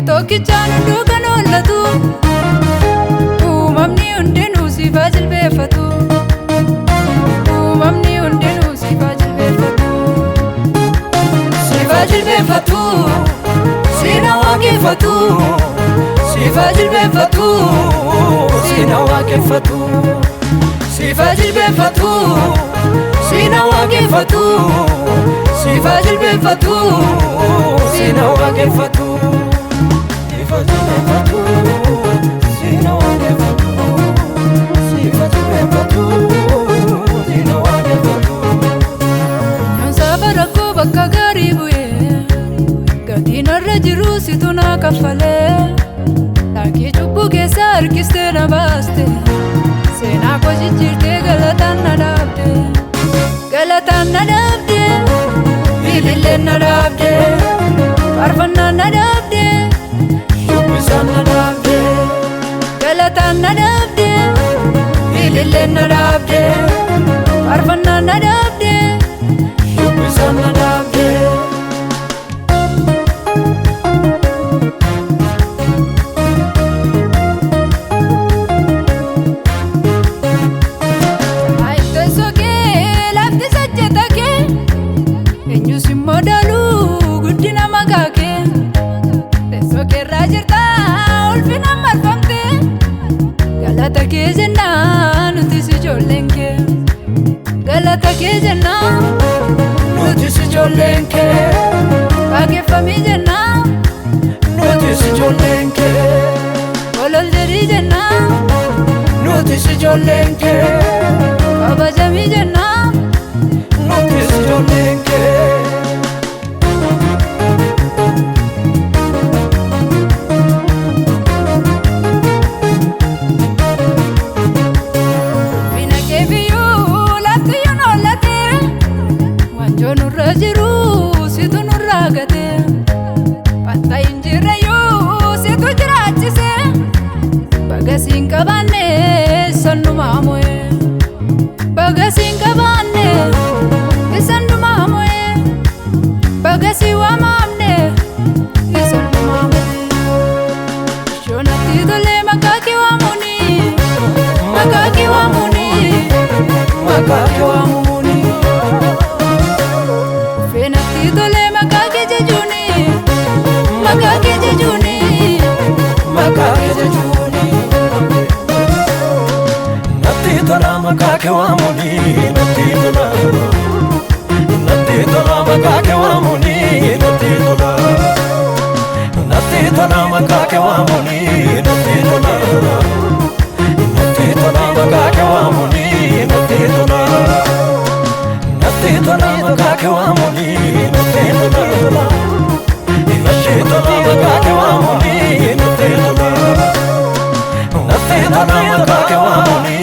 Tokkichaanu duukan oolatu uumamni hundinuu siifaa jilbeeffatu uumamni hundinuu siifaa jilbeeffatu siifaa jilbeeffatu siina waaqeffatu siifaa jilbeeffatu siina waaqeffatu siifaa jilbeeffatu siina waaqeffatu siifaa jilbeeffatu siina waaqeffatu bakka gaarii bu'ee gatiin irra jiru situ naa kaffalee laakii cubbuu keessa harkistee na baaste seenaa koo jijjiirtee galataan na dhaabde galataan na dhaabde ililleen na dhaabde faarfannaan na dhaabde shubbisaan na dhaabde galataan na dhaabde ililleen na dhaabde faarfannaan na dhaabde shubbisaan na dhaabde. Galata kee jennaan nuti si ijoolleen kee galata kee jennaan nuti si ijoolleen kee waaqeffamii jennaan nuti si ijoolleen kee olol jedhii jennaan nuti si ijoolleen kee kabajamii jennaan nuti si ijoolleen kee. Bagasiin qabaanne sannumaa mo'ee bagasiin qabaanne sannumaa mo'ee bagasii waamaamne sannumaa mo'ee shoonatti tolee maqaa kee waamuni maqaa kee waamuni maqaa kee waamuni feenatti tolee maqaa kee jechuuni maqaa kee jechuuni maqaa kee jechuuni. Maqaa kee waamuni natti tola natti tola maqaa kee waamuni natti tola natti tola maqaa kee waamuni natti tola natti tola maqaa kee waamuni natti tola natti tola maqaa kee waamuni natti tola natti tola maqaa kee waamuni natti tola natti tola maqaa kee waamuni